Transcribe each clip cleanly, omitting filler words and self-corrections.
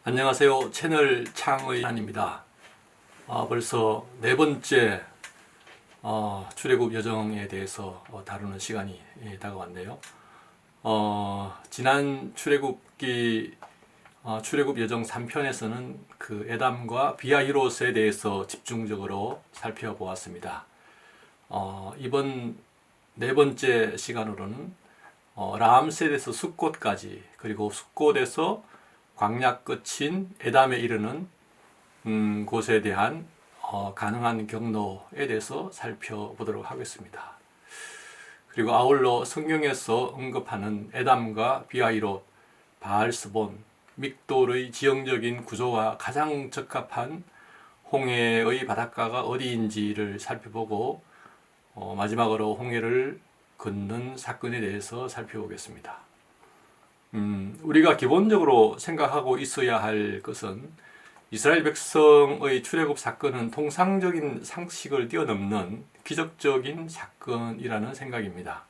안녕하세요. 채널 창의한입니다. 벌써 네 번째 출애굽 여정에 대해서 다루는 시간이 다가왔네요. 지난 출애굽기 출애굽 여정 3편에서는 그 에담과 비하히롯에 대해서 집중적으로 살펴보았습니다. 이번 네 번째 시간으로는 라암셋에서 숫꽃까지, 그리고 숫꽃에서 광야 끝인 에담에 이르는 곳에 대한 가능한 경로에 대해서 살펴보도록 하겠습니다. 그리고 아울러 성경에서 언급하는 에담과 비하히롯, 바알스본, 믹돌의 지형적인 구조와 가장 적합한 홍해의 바닷가가 어디인지를 살펴보고 마지막으로 홍해를 걷는 사건에 대해서 살펴보겠습니다. 우리가 기본적으로 생각하고 있어야 할 것은 이스라엘 백성의 출애굽 사건은 통상적인 상식을 뛰어넘는 기적적인 사건이라는 생각입니다.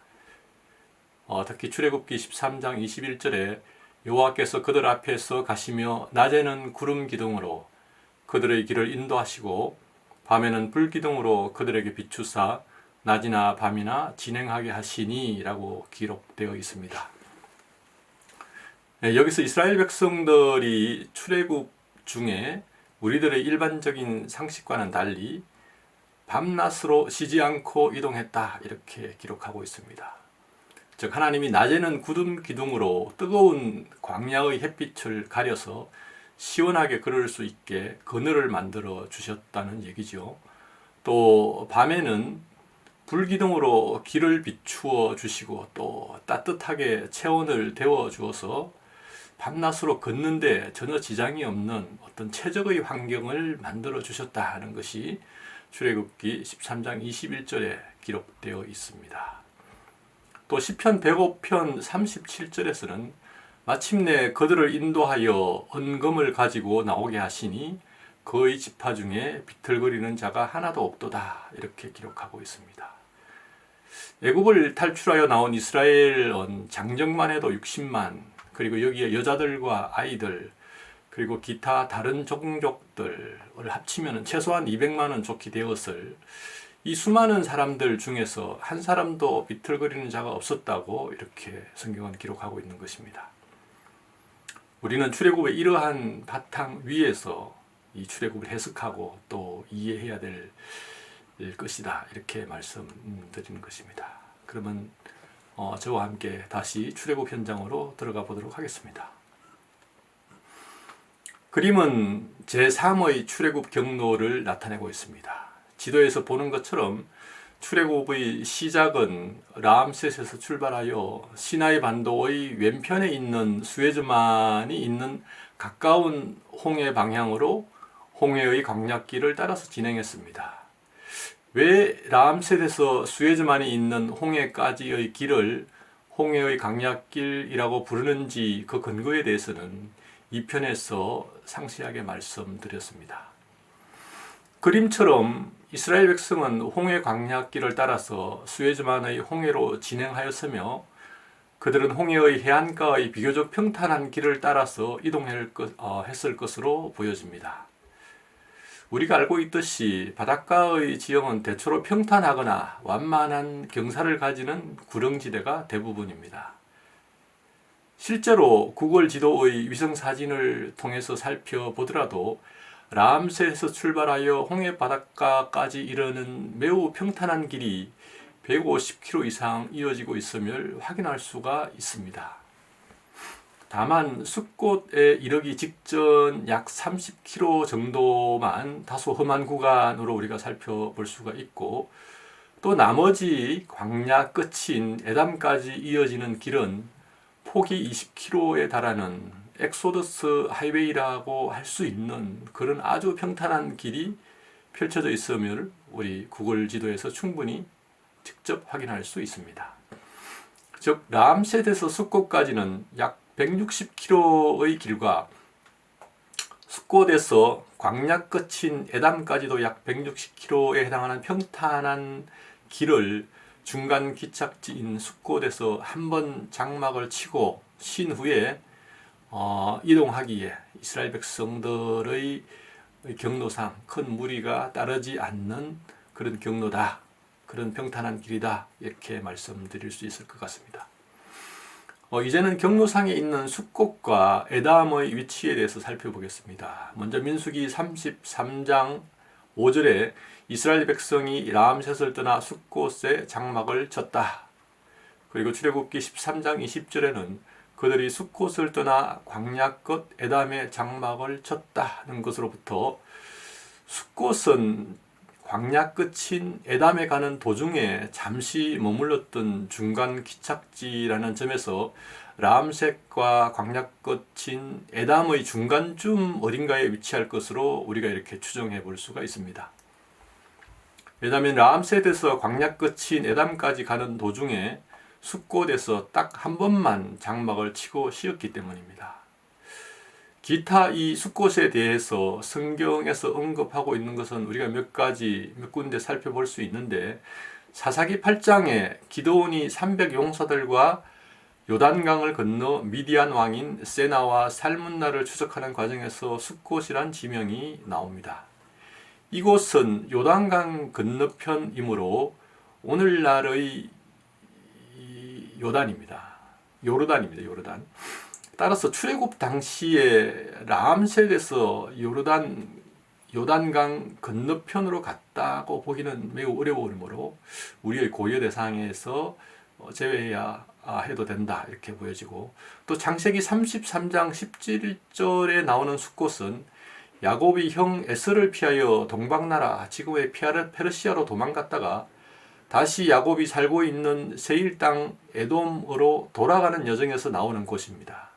특히 출애굽기 13장 21절에 여호와께서 그들 앞에서 가시며 낮에는 구름 기둥으로 그들의 길을 인도하시고 밤에는 불 기둥으로 그들에게 비추사 낮이나 밤이나 진행하게 하시니 라고 기록되어 있습니다. 여기서 이스라엘 백성들이 출애굽 중에 우리들의 일반적인 상식과는 달리 밤낮으로 쉬지 않고 이동했다, 이렇게 기록하고 있습니다. 즉 하나님이 낮에는 구름 기둥으로 뜨거운 광야의 햇빛을 가려서 시원하게 걸을 수 있게 그늘을 만들어 주셨다는 얘기죠. 또 밤에는 불기둥으로 길을 비추어 주시고 또 따뜻하게 체온을 데워 주어서 밤낮으로 걷는데 전혀 지장이 없는 어떤 최적의 환경을 만들어 주셨다는 것이 출애굽기 13장 21절에 기록되어 있습니다. 또 시편 105편 37절에서는 마침내 그들을 인도하여 언금을 가지고 나오게 하시니 그의 지파 중에 비틀거리는 자가 하나도 없도다, 이렇게 기록하고 있습니다. 애굽을 탈출하여 나온 이스라엘은 장정만 해도 60만, 그리고 여기에 여자들과 아이들, 그리고 기타 다른 종족들을 합치면 최소한 200만은 좋게 되었을 이 수많은 사람들 중에서 한 사람도 비틀거리는 자가 없었다고 이렇게 성경은 기록하고 있는 것입니다. 우리는 출애굽의 이러한 바탕 위에서 이 출애굽을 해석하고 또 이해해야 될 것이다, 이렇게 말씀드리는 것입니다. 그러면 저와 함께 다시 출애굽 현장으로 들어가 보도록 하겠습니다. 그림은 제3의 출애굽 경로를 나타내고 있습니다. 지도에서 보는 것처럼 출애굽의 시작은 라암셋에서 출발하여 시나이 반도의 왼편에 있는 수에즈만이 있는 가까운 홍해 방향으로 홍해의 광약길을 따라서 진행했습니다. 왜 라암셋에서 수에즈만이 있는 홍해까지의 길을 홍해의 광약길이라고 부르는지 그 근거에 대해서는 2편에서 상세하게 말씀드렸습니다. 그림처럼 이스라엘 백성은 홍해 광약길을 따라서 수에즈만의 홍해로 진행하였으며 그들은 홍해의 해안가의 비교적 평탄한 길을 따라서 이동했을 것으로 보여집니다. 우리가 알고 있듯이 바닷가의 지형은 대체로 평탄하거나 완만한 경사를 가지는 구릉지대가 대부분입니다. 실제로 구글 지도의 위성 사진을 통해서 살펴보더라도 라암셋에서 출발하여 홍해 바닷가까지 이르는 매우 평탄한 길이 150km 이상 이어지고 있음을 확인할 수가 있습니다. 다만 숫꽃에 이르기 직전 약 30km 정도만 다소 험한 구간으로 우리가 살펴볼 수가 있고, 또 나머지 광야 끝인 에담까지 이어지는 길은 폭이 20km에 달하는 엑소더스 하이웨이라고 할 수 있는 그런 아주 평탄한 길이 펼쳐져 있음을 우리 구글 지도에서 충분히 직접 확인할 수 있습니다. 즉 라암셋에서 숫꽃까지는 약 160km의 길과 숫꽃에서 광야 끝인 에담까지도 약 160km에 해당하는 평탄한 길을 중간 기착지인 숫꽃에서 한번 장막을 치고 쉰 후에 이동하기에 이스라엘 백성들의 경로상 큰 무리가 따르지 않는 그런 경로다. 그런 평탄한 길이다. 이렇게 말씀드릴 수 있을 것 같습니다. 이제는 경로상에 있는 숫꽃과 에담의 위치에 대해서 살펴보겠습니다. 먼저 민수기 33장 5절에 이스라엘 백성이 람셋을 떠나 숫꽃에 장막을 쳤다. 그리고 출애굽기 13장 20절에는 그들이 숫꽃을 떠나 광야 끝 에담의 장막을 쳤다는 것으로부터 숫꽃은 광야 끝인 에담에 가는 도중에 잠시 머물렀던 중간 기착지라는 점에서 람셋과 광야 끝인 에담의 중간쯤 어딘가에 위치할 것으로 우리가 이렇게 추정해 볼 수가 있습니다. 왜냐하면 람셋에서 광야 끝인 에담까지 가는 도중에 숫꽃에서 딱 한 번만 장막을 치고 쉬었기 때문입니다. 기타 이 숫꽃에 대해서 성경에서 언급하고 있는 것은 우리가 몇 군데 살펴볼 수 있는데, 사사기 8장에 기드온이 300 용사들과 요단강을 건너 미디안 왕인 세나와 살문나를 추적하는 과정에서 숫꽃이란 지명이 나옵니다. 이곳은 요단강 건너편이므로 오늘날의 요단입니다. 요르단. 따라서 출애굽 당시에 람셋에서 요단강 건너편으로 갔다고 보기는 매우 어려우므로 우리의 고려 대상에서 제외해야 해도 된다, 이렇게 보여지고, 또 창세기 33장 17절에 나오는 숫꽃은 야곱이 형 에서를 피하여 동방나라 지금의 페르시아로 도망갔다가 다시 야곱이 살고 있는 세일 땅 에돔으로 돌아가는 여정에서 나오는 곳입니다.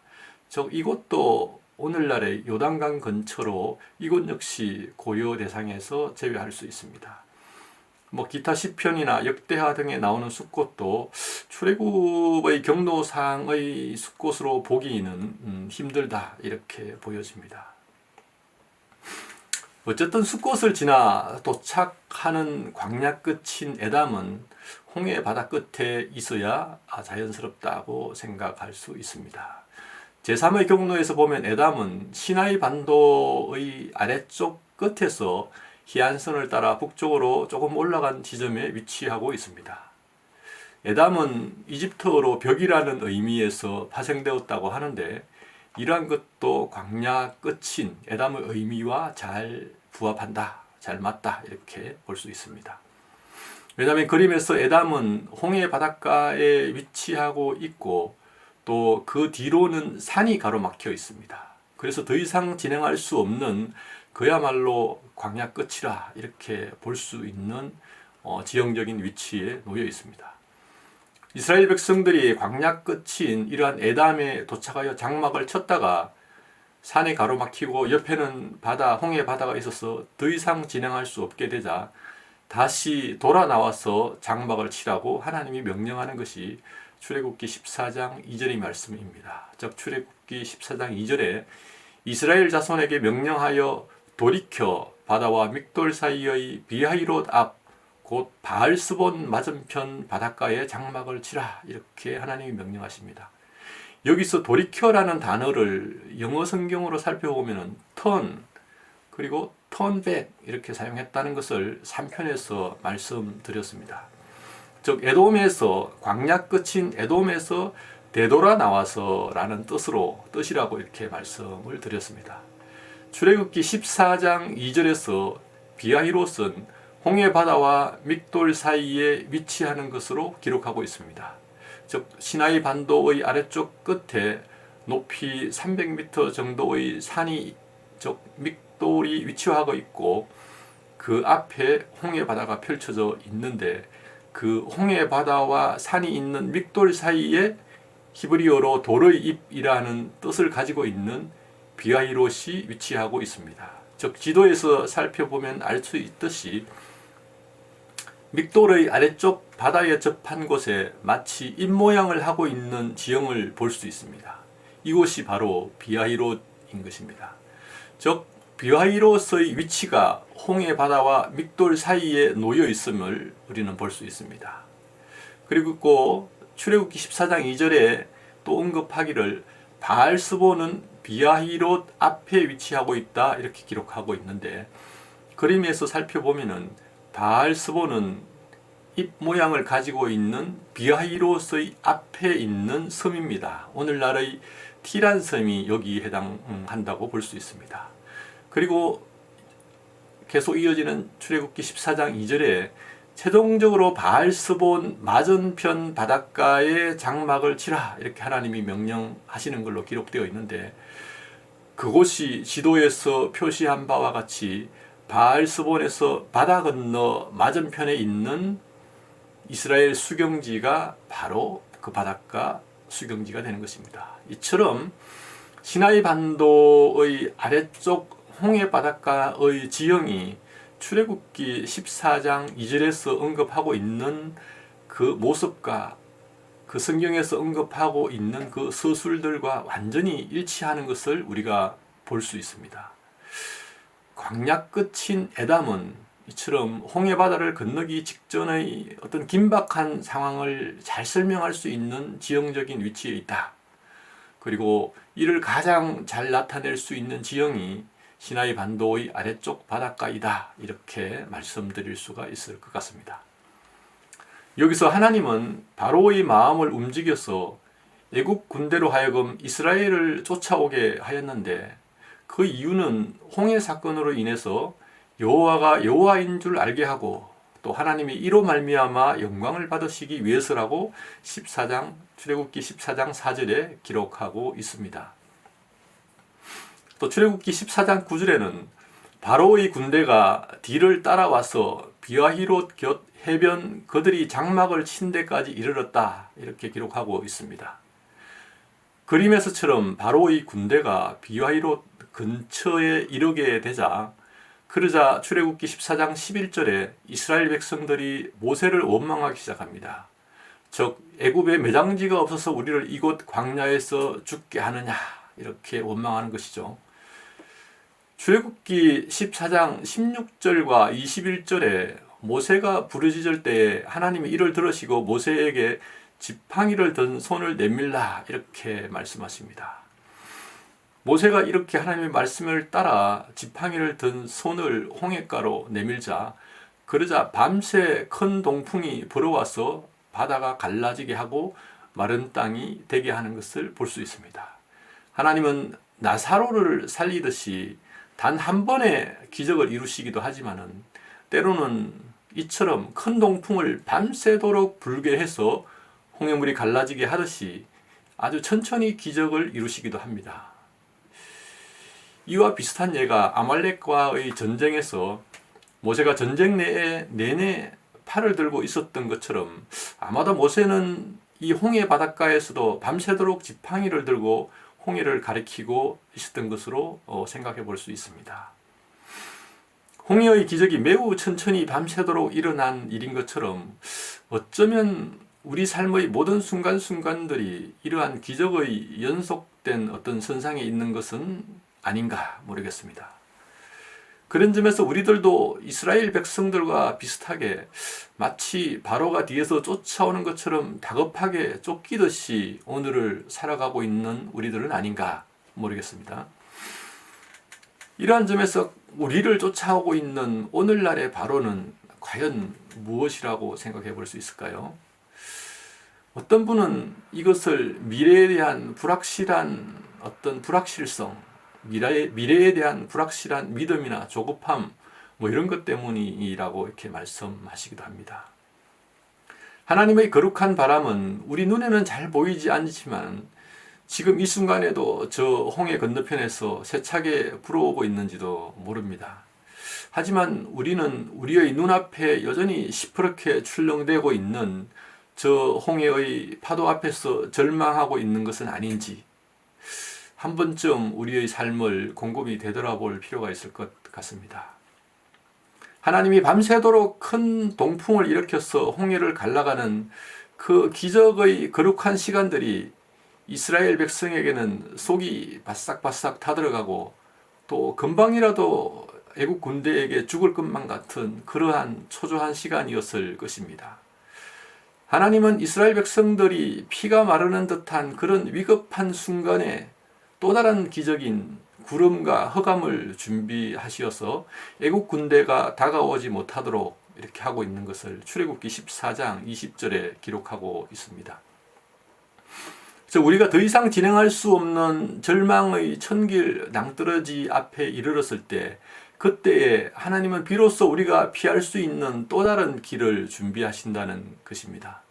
즉 이곳도 오늘날의 요단강 근처로 이곳 역시 고려 대상에서 제외할 수 있습니다. 기타 시편이나 역대하 등에 나오는 숫꽃도 출애굽의 경로상의 숫꽃으로 보기는 힘들다, 이렇게 보여집니다. 어쨌든 숫꽃을 지나 도착하는 광야 끝인 에담은 홍해 바다 끝에 있어야 자연스럽다고 생각할 수 있습니다. 제3의 경로에서 보면 에담은 시나이 반도의 아래쪽 끝에서 희안선을 따라 북쪽으로 조금 올라간 지점에 위치하고 있습니다. 에담은 이집트어로 벽이라는 의미에서 파생되었다고 하는데, 이러한 것도 광야 끝인 에담의 의미와 잘 부합한다, 잘 맞다, 이렇게 볼 수 있습니다. 왜냐하면 그림에서 에담은 홍해 바닷가에 위치하고 있고 또 그 뒤로는 산이 가로막혀 있습니다. 그래서 더 이상 진행할 수 없는 그야말로 광야 끝이라 이렇게 볼 수 있는 지형적인 위치에 놓여 있습니다. 이스라엘 백성들이 광야 끝인 이러한 에담에 도착하여 장막을 쳤다가 산에 가로막히고 옆에는 홍해 바다가 있어서 더 이상 진행할 수 없게 되자 다시 돌아 나와서 장막을 치라고 하나님이 명령하는 것이 출애굽기 14장 2절의 말씀입니다. 즉 출애굽기 14장 2절에 이스라엘 자손에게 명령하여 돌이켜 바다와 믹돌 사이의 비하이롯 앞 곧 바알스본 맞은편 바닷가에 장막을 치라, 이렇게 하나님이 명령하십니다. 여기서 돌이켜라는 단어를 영어 성경으로 살펴보면 turn 그리고 turn back 이렇게 사용했다는 것을 3편에서 말씀드렸습니다. 즉 에돔에서 광야 끝인 에돔에서 되돌아 나와서 라는 뜻이라고 이렇게 말씀을 드렸습니다. 출애굽기 14장 2절에서 비하히롯은 홍해 바다와 믹돌 사이에 위치하는 것으로 기록하고 있습니다. 즉 시나이 반도의 아래쪽 끝에 높이 300m 정도의 산이 즉 믹돌이 위치하고 있고 그 앞에 홍해 바다가 펼쳐져 있는데, 그 홍해 바다와 산이 있는 믹돌 사이에 히브리어로 돌의 잎이라는 뜻을 가지고 있는 비하히롯이 위치하고 있습니다. 즉 지도에서 살펴보면 알 수 있듯이 믹돌의 아래쪽 바다에 접한 곳에 마치 입모양을 하고 있는 지형을 볼 수 있습니다. 이곳이 바로 비하히롯인 것입니다. 즉 비하히롯의 위치가 홍해 바다와 믹돌 사이에 놓여 있음을 우리는 볼 수 있습니다. 그리고 출애굽기 14장 2절에 또 언급하기를 바알스본은 비아히롯 앞에 위치하고 있다 이렇게 기록하고 있는데, 그림에서 살펴보면은 바알스본은 입 모양을 가지고 있는 비아히롯의 앞에 있는 섬입니다. 오늘날의 티란 섬이 여기에 해당한다고 볼 수 있습니다. 그리고 계속 이어지는 출애굽기 14장 2절에 최종적으로 바알스본 맞은편 바닷가에 장막을 치라 이렇게 하나님이 명령하시는 걸로 기록되어 있는데, 그곳이 지도에서 표시한 바와 같이 바알스본에서 바다 건너 맞은편에 있는 이스라엘 수경지가 바로 그 바닷가 수경지가 되는 것입니다. 이처럼 시나이 반도의 아래쪽 홍해 바닷가의 지형이 출애굽기 14장 2절에서 언급하고 있는 그 모습과 그 성경에서 언급하고 있는 그 서술들과 완전히 일치하는 것을 우리가 볼 수 있습니다. 광야 끝인 에담은 이처럼 홍해바다를 건너기 직전의 어떤 긴박한 상황을 잘 설명할 수 있는 지형적인 위치에 있다. 그리고 이를 가장 잘 나타낼 수 있는 지형이 시나이 반도의 아래쪽 바닷가이다. 이렇게 말씀드릴 수가 있을 것 같습니다. 여기서 하나님은 바로의 마음을 움직여서 애국 군대로 하여금 이스라엘을 쫓아오게 하였는데, 그 이유는 홍해 사건으로 인해서 여호와가 여호와인 줄 알게 하고 또 하나님이 이로 말미암아 영광을 받으시기 위해서라고 출애굽기 14장 4절에 기록하고 있습니다. 또 출애굽기 14장 9절에는 바로의 군대가 뒤를 따라와서 비아히롯 곁 해변 그들이 장막을 친 데까지 이르렀다 이렇게 기록하고 있습니다. 그림에서처럼 바로의 군대가 비아히롯 근처에 이르게 되자, 그러자 출애굽기 14장 11절에 이스라엘 백성들이 모세를 원망하기 시작합니다. 즉 애굽에 매장지가 없어서 우리를 이곳 광야에서 죽게 하느냐 이렇게 원망하는 것이죠. 출애굽기 14장 16절과 21절에 모세가 부르짖을 때 하나님이 이를 들으시고 모세에게 지팡이를 든 손을 내밀라 이렇게 말씀하십니다. 모세가 이렇게 하나님의 말씀을 따라 지팡이를 든 손을 홍해가로 내밀자, 그러자 밤새 큰 동풍이 불어와서 바다가 갈라지게 하고 마른 땅이 되게 하는 것을 볼 수 있습니다. 하나님은 나사로를 살리듯이 단 한 번의 기적을 이루시기도 하지만은 때로는 이처럼 큰 동풍을 밤새도록 불게 해서 홍해물이 갈라지게 하듯이 아주 천천히 기적을 이루시기도 합니다. 이와 비슷한 예가 아말렉과의 전쟁에서 모세가 전쟁 내내 팔을 들고 있었던 것처럼, 아마도 모세는 이 홍해 바닷가에서도 밤새도록 지팡이를 들고 홍해를 가리키고 있었던 것으로 생각해 볼 수 있습니다. 홍해의 기적이 매우 천천히 밤새도록 일어난 일인 것처럼 어쩌면 우리 삶의 모든 순간순간들이 이러한 기적의 연속된 어떤 선상에 있는 것은 아닌가 모르겠습니다. 그런 점에서 우리들도 이스라엘 백성들과 비슷하게 마치 바로가 뒤에서 쫓아오는 것처럼 다급하게 쫓기듯이 오늘을 살아가고 있는 우리들은 아닌가 모르겠습니다. 이러한 점에서 우리를 쫓아오고 있는 오늘날의 바로는 과연 무엇이라고 생각해 볼 수 있을까요? 어떤 분은 이것을 미래에 대한 불확실한 어떤 불확실성, 미래에 대한 불확실한 믿음이나 조급함 이런 것 때문이라고 이렇게 말씀하시기도 합니다. 하나님의 거룩한 바람은 우리 눈에는 잘 보이지 않지만 지금 이 순간에도 저 홍해 건너편에서 세차게 불어오고 있는지도 모릅니다. 하지만 우리는 우리의 눈앞에 여전히 시퍼렇게 출렁대고 있는 저 홍해의 파도 앞에서 절망하고 있는 것은 아닌지 한 번쯤 우리의 삶을 곰곰이 되돌아볼 필요가 있을 것 같습니다. 하나님이 밤새도록 큰 동풍을 일으켜서 홍해를 갈라가는 그 기적의 거룩한 시간들이 이스라엘 백성에게는 속이 바싹바싹 타들어가고 또 금방이라도 애국 군대에게 죽을 것만 같은 그러한 초조한 시간이었을 것입니다. 하나님은 이스라엘 백성들이 피가 마르는 듯한 그런 위급한 순간에 또 다른 기적인 구름과 흑암을 준비하시어서 애국 군대가 다가오지 못하도록 이렇게 하고 있는 것을 출애굽기 14장 20절에 기록하고 있습니다. 그래서 우리가 더 이상 진행할 수 없는 절망의 천길 낭떠러지 앞에 이르렀을 때, 그때에 하나님은 비로소 우리가 피할 수 있는 또 다른 길을 준비하신다는 것입니다.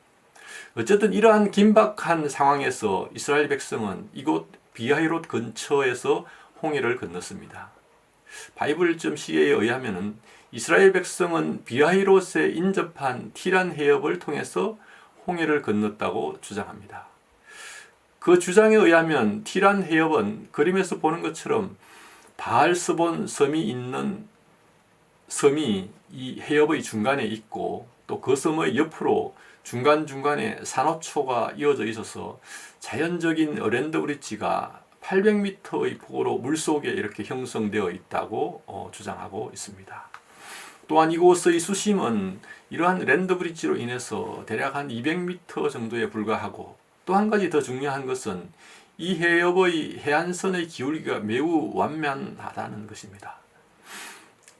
어쨌든 이러한 긴박한 상황에서 이스라엘 백성은 이곳 비하히롯 근처에서 홍해를 건넜습니다. 바이블.ca에 의하면 이스라엘 백성은 비하히롯에 인접한 티란 해협을 통해서 홍해를 건넜다고 주장합니다. 그 주장에 의하면 티란 해협은 그림에서 보는 것처럼 바알스본 섬이 있는 섬이 이 해협의 중간에 있고, 또 그 섬의 옆으로 중간중간에 산호초가 이어져 있어서 자연적인 랜드 브릿지가 800m의 폭으로 물속에 이렇게 형성되어 있다고 주장하고 있습니다. 또한 이곳의 수심은 이러한 랜드 브릿지로 인해서 대략 한 200m 정도에 불과하고, 또 한 가지 더 중요한 것은 이 해협의 해안선의 기울기가 매우 완만하다는 것입니다.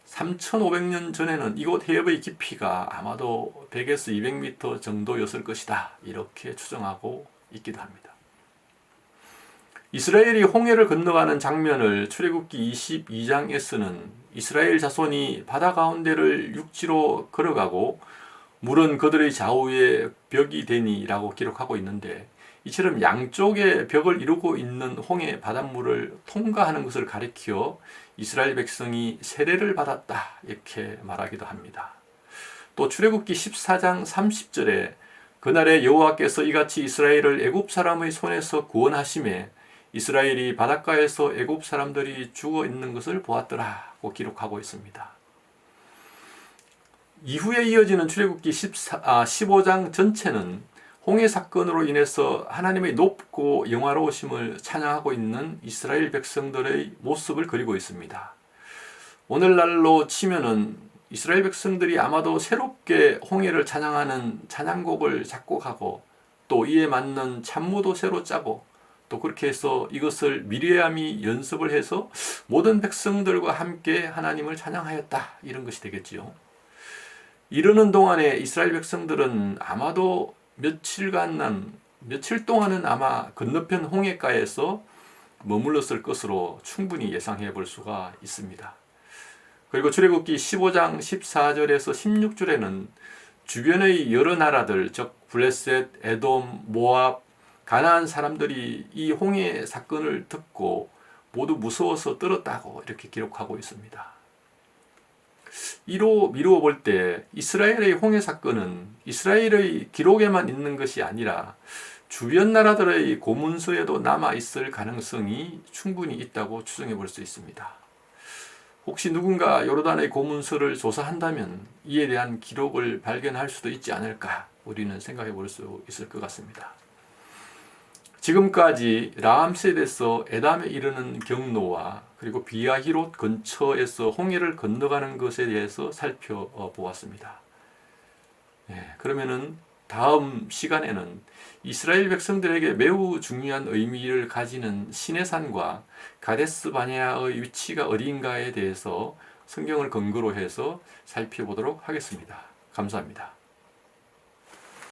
3500년 전에는 이곳 해협의 깊이가 아마도 100에서 200m 정도였을 것이다, 이렇게 추정하고 있기도 합니다. 이스라엘이 홍해를 건너가는 장면을 출애굽기 22장에서는 이스라엘 자손이 바다 가운데를 육지로 걸어가고 물은 그들의 좌우에 벽이 되니라고 기록하고 있는데, 이처럼 양쪽에 벽을 이루고 있는 홍해 바닷물을 통과하는 것을 가리켜 이스라엘 백성이 세례를 받았다, 이렇게 말하기도 합니다. 또 출애굽기 14장 30절에 그날에 여호와께서 이같이 이스라엘을 애굽 사람의 손에서 구원하심에 이스라엘이 바닷가에서 애굽 사람들이 죽어 있는 것을 보았더라고 기록하고 있습니다. 이후에 이어지는 출애굽기 15장 전체는 홍해 사건으로 인해서 하나님의 높고 영화로우심을 찬양하고 있는 이스라엘 백성들의 모습을 그리고 있습니다. 오늘날로 치면은 이스라엘 백성들이 아마도 새롭게 홍해를 찬양하는 찬양곡을 작곡하고, 또 이에 맞는 찬무도 새로 짜고, 또 그렇게 해서 이것을 미리암이 연습을 해서 모든 백성들과 함께 하나님을 찬양하였다, 이런 것이 되겠지요. 이러는 동안에 이스라엘 백성들은 아마도 며칠 동안은 아마 건너편 홍해가에서 머물렀을 것으로 충분히 예상해 볼 수가 있습니다. 그리고 출애굽기 15장 14절에서 16절에는 주변의 여러 나라들, 즉 블레셋, 에돔, 모압, 가나안 사람들이 이 홍해 사건을 듣고 모두 무서워서 떨었다고 이렇게 기록하고 있습니다. 이로 미루어 볼 때 이스라엘의 홍해 사건은 이스라엘의 기록에만 있는 것이 아니라 주변 나라들의 고문서에도 남아 있을 가능성이 충분히 있다고 추정해 볼 수 있습니다. 혹시 누군가 요르단의 고문서를 조사한다면 이에 대한 기록을 발견할 수도 있지 않을까, 우리는 생각해 볼 수 있을 것 같습니다. 지금까지 라암셋에서 에담에 이르는 경로와 그리고 비하히롯 근처에서 홍해를 건너가는 것에 대해서 살펴보았습니다. 그러면은 다음 시간에는 이스라엘 백성들에게 매우 중요한 의미를 가지는 시내산과 가데스 바네아의 위치가 어디인가에 대해서 성경을 근거로 해서 살펴보도록 하겠습니다. 감사합니다.